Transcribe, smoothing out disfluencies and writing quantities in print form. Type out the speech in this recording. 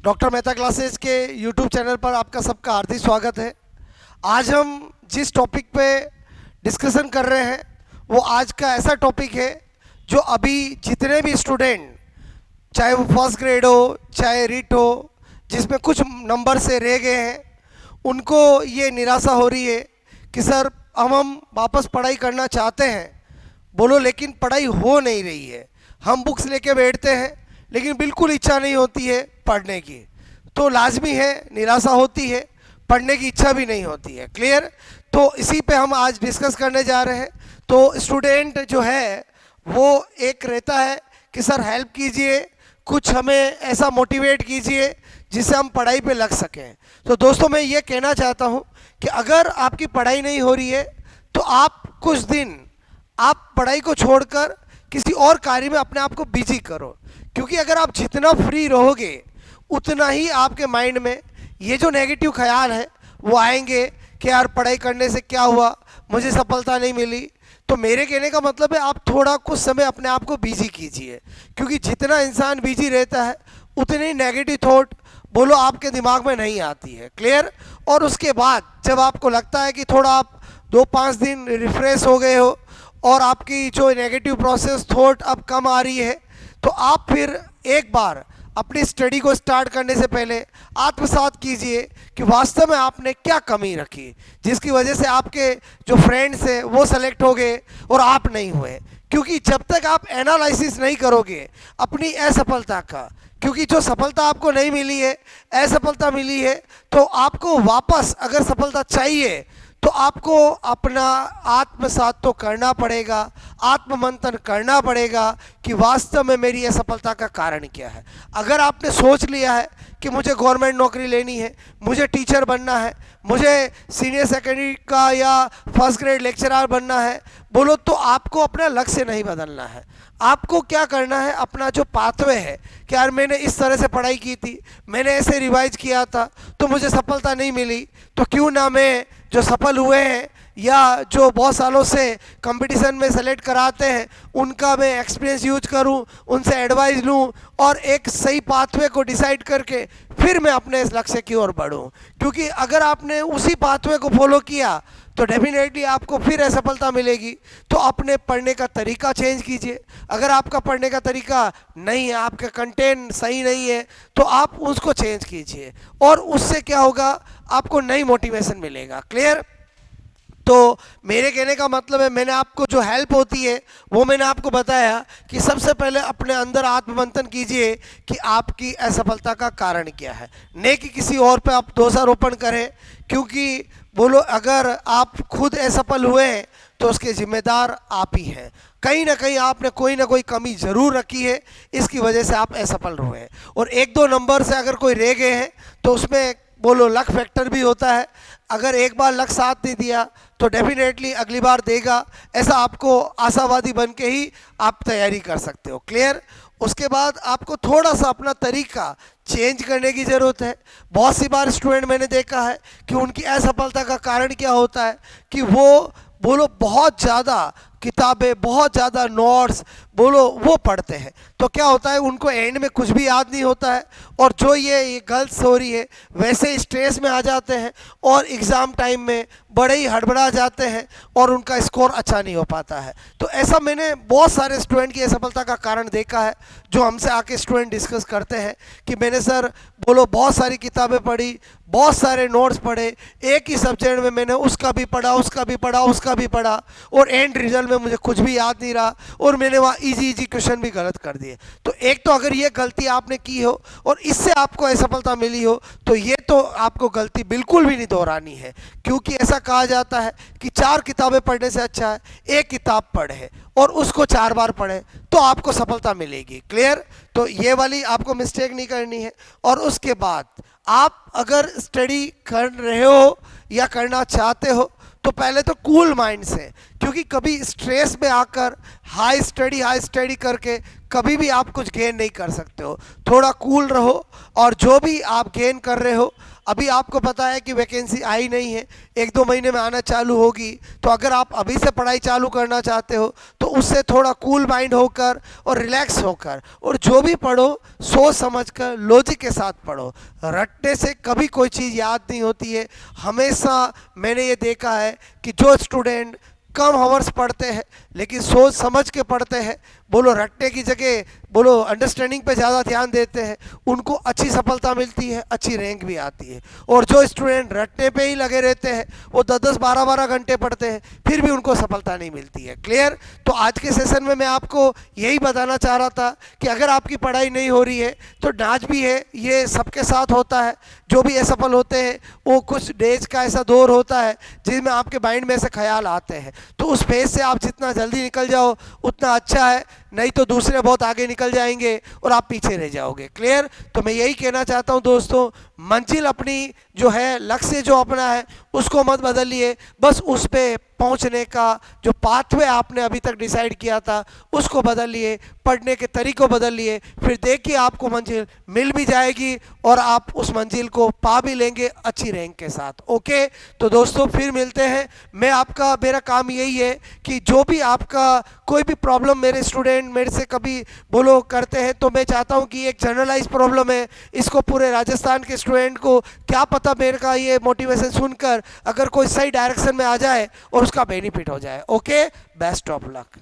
Doctor Mehta classes के YouTube channel पर आपका सबका हार्दिक स्वागत है। आज हम जिस टॉपिक पे डिस्कशन कर रहे हैं वो आज का ऐसा टॉपिक है जो अभी जितने भी स्टूडेंट, चाहे वो फर्स्ट ग्रेड हो चाहे रिट हो, जिसमें कुछ नंबर से रह गए हैं, उनको ये निराशा हो रही है कि सर हम वापस पढ़ाई करना चाहते हैं, बोलो लेकिन पढ़ाई हो नहीं रही है। हम बुक्स लेके बैठते हैं लेकिन बिल्कुल इच्छा नहीं होती है पढ़ने की, तो लाजमी है निराशा होती है, पढ़ने की इच्छा भी नहीं होती है। क्लियर? तो इसी पे हम आज डिस्कस करने जा रहे हैं। तो स्टूडेंट जो है वो एक रहता है कि सर हेल्प कीजिए, कुछ हमें ऐसा मोटिवेट कीजिए जिससे हम पढ़ाई पे लग सकें। तो दोस्तों मैं ये कहना चाहता हूँ कि अगर आपकी पढ़ाई नहीं हो रही है तो आप कुछ दिन आप पढ़ाई को छोड़कर किसी और कार्य में अपने आप को बिजी करो, क्योंकि अगर आप जितना फ्री रहोगे उतना ही आपके माइंड में ये जो नेगेटिव ख्याल है वो आएंगे कि यार पढ़ाई करने से क्या हुआ, मुझे सफलता नहीं मिली। तो मेरे कहने का मतलब है आप थोड़ा कुछ समय अपने आप को बिजी कीजिए, क्योंकि जितना इंसान बिजी रहता है उतनी नेगेटिव थॉट बोलो आपके दिमाग में नहीं आती है। क्लियर? और उसके बाद जब आपको लगता है कि थोड़ा आप 2-5 दिन रिफ्रेश हो गए हो और आपकी जो नेगेटिव प्रोसेस थॉट अब कम आ रही है, तो आप फिर एक बार अपनी स्टडी को स्टार्ट करने से पहले आत्मसात कीजिए कि वास्तव में आपने क्या कमी रखी जिसकी वजह से आपके जो फ्रेंड्स हैं वो सेलेक्ट हो गए और आप नहीं हुए। क्योंकि जब तक आप एनालिसिस नहीं करोगे अपनी असफलता का, क्योंकि जो सफलता आपको नहीं मिली है, असफलता मिली है, तो आपको वापस अगर सफलता चाहिए तो आपको अपना आत्मसात तो करना पड़ेगा, आत्ममंथन करना पड़ेगा कि वास्तव में मेरी असफलता का कारण क्या है। अगर आपने सोच लिया है कि मुझे गवर्नमेंट नौकरी लेनी है, मुझे टीचर बनना है, मुझे सीनियर सेकेंडरी का या फर्स्ट ग्रेड लेक्चरर बनना है, बोलो तो आपको अपना लक्ष्य नहीं बदलना है। आपको क्या करना है, अपना जो पाथवे है कि यार मैंने इस तरह से पढ़ाई की थी, मैंने ऐसे रिवाइज किया था तो मुझे सफलता नहीं मिली, तो क्यों ना मैं जो सफल हुए हैं या जो बहुत सालों से कंपटीशन में सेलेक्ट कराते हैं उनका मैं एक्सपीरियंस यूज करूं, उनसे एडवाइस लूं और एक सही पाथवे को डिसाइड करके फिर मैं अपने इस लक्ष्य की ओर बढ़ूं। क्योंकि अगर आपने उसी पाथवे को फॉलो किया तो डेफिनेटली आपको फिर असफलता मिलेगी। तो अपने पढ़ने का तरीका चेंज कीजिए। अगर आपका पढ़ने का तरीका नहीं है, आपका कंटेंट सही नहीं है, तो आप उसको चेंज कीजिए और उससे क्या होगा, आपको नई मोटिवेशन मिलेगा। क्लियर? तो मेरे कहने का मतलब है मैंने आपको जो हेल्प होती है वो मैंने आपको बताया कि सबसे पहले अपने अंदर आत्ममंथन कीजिए कि आपकी असफलता का कारण क्या है, नहीं कि किसी और पे आप दोषारोपण करें। क्योंकि बोलो अगर आप खुद असफल हुए हैं तो उसके जिम्मेदार आप ही हैं। कहीं ना कहीं आपने कोई ना कोई कमी ज़रूर रखी है, इसकी वजह से आप असफल हुए हैं। और 1-2 नंबर से अगर कोई रह गए हैं तो उसमें बोलो लक फैक्टर भी होता है। अगर एक बार लक साथ नहीं दिया तो डेफिनेटली अगली बार देगा, ऐसा आपको आशावादी बन के ही आप तैयारी कर सकते हो। क्लियर? उसके बाद आपको थोड़ा सा अपना तरीका चेंज करने की ज़रूरत है। बहुत सी बार स्टूडेंट मैंने देखा है कि उनकी असफलता का कारण क्या होता है कि वो बोलो बहुत ज़्यादा किताबें, बहुत ज़्यादा नोट्स बोलो वो पढ़ते हैं, तो क्या होता है उनको एंड में कुछ भी याद नहीं होता है और जो ये गलत हो रही है वैसे स्ट्रेस में आ जाते हैं और एग्ज़ाम टाइम में बड़े ही हड़बड़ा जाते हैं और उनका स्कोर अच्छा नहीं हो पाता है। तो ऐसा मैंने बहुत सारे स्टूडेंट की असफलता का कारण देखा है, जो हमसे आके स्टूडेंट डिस्कस करते हैं कि मैंने सर बोलो बहुत सारी किताबें पढ़ी, बहुत सारे नोट्स पढ़े, एक ही सब्जेक्ट में मैंने उसका भी पढ़ा, उसका भी पढ़ा, उसका भी पढ़ा और एंड रिजल्ट में मुझे कुछ भी याद नहीं रहा और मैंने वहाँ इजी क्वेश्चन भी गलत कर दिए। तो एक तो अगर ये गलती आपने की हो और इससे आपको असफलता मिली हो तो ये तो आपको गलती बिल्कुल भी नहीं दोहरानी है। क्योंकि ऐसा कहा जाता है कि 4 किताबें पढ़ने से अच्छा है एक किताब पढ़े और उसको 4 बार पढ़े तो आपको सफलता मिलेगी। क्लियर? तो ये वाली आपको मिस्टेक नहीं करनी है। और उसके बाद आप अगर स्टडी कर रहे हो या करना चाहते हो तो पहले तो कूल माइंड से, क्योंकि कभी स्ट्रेस में आकर हाई स्टडी करके कभी भी आप कुछ गेन नहीं कर सकते हो। थोड़ा कूल रहो, और जो भी आप गेन कर रहे हो, अभी आपको पता है कि वैकेंसी आई नहीं है, 1-2 महीने में आना चालू होगी, तो अगर आप अभी से पढ़ाई चालू करना चाहते हो तो उससे थोड़ा कूल माइंड होकर और रिलैक्स होकर, और जो भी पढ़ो सोच समझ कर लॉजिक के साथ पढ़ो। रटने से कभी कोई चीज़ याद नहीं होती है। हमेशा मैंने ये देखा है कि जो स्टूडेंट कम हावर्स पढ़ते हैं लेकिन सोच समझ के पढ़ते हैं, बोलो रटने की जगह बोलो अंडरस्टैंडिंग पे ज़्यादा ध्यान देते हैं, उनको अच्छी सफलता मिलती है, अच्छी रैंक भी आती है। और जो स्टूडेंट रटने पे ही लगे रहते हैं, वो 10-10 12-12 घंटे पढ़ते हैं, फिर भी उनको सफलता नहीं मिलती है। क्लियर? तो आज के सेशन में मैं आपको यही बताना चाह रहा था कि अगर आपकी पढ़ाई नहीं हो रही है तो नाच भी है, ये सबके साथ होता है। जो भी असफल होते हैं वो कुछ डेज का ऐसा दौर होता है जिसमें आपके माइंड में ऐसे ख्याल आते हैं, तो उस फेज से आप जितना जल्दी निकल जाओ उतना अच्छा है, नहीं तो दूसरे बहुत आगे निकल जाएंगे और आप पीछे रह जाओगे। क्लियर? तो मैं यही कहना चाहता हूं दोस्तों, मंजिल अपनी जो है, लक्ष्य जो अपना है उसको मत बदलिए, बस उस पे पहुंचने का जो पाथवे आपने अभी तक डिसाइड किया था उसको बदलिए, पढ़ने के तरीकों बदलिए, फिर देखिए आपको मंजिल मिल भी जाएगी और आप उस मंजिल को पा भी लेंगे अच्छी रैंक के साथ। ओके, तो दोस्तों फिर मिलते हैं। मेरा काम यही है कि जो भी आपका कोई भी प्रॉब्लम मेरे स्टूडेंट मेरे से कभी बोलो करते हैं, तो मैं चाहता हूं कि एक जनरलाइज प्रॉब्लम है, इसको पूरे राजस्थान के स्टूडेंट को क्या पता मेरे का ये मोटिवेशन सुनकर अगर कोई सही डायरेक्शन में आ जाए और उसका बेनिफिट हो जाए। Okay, best of luck.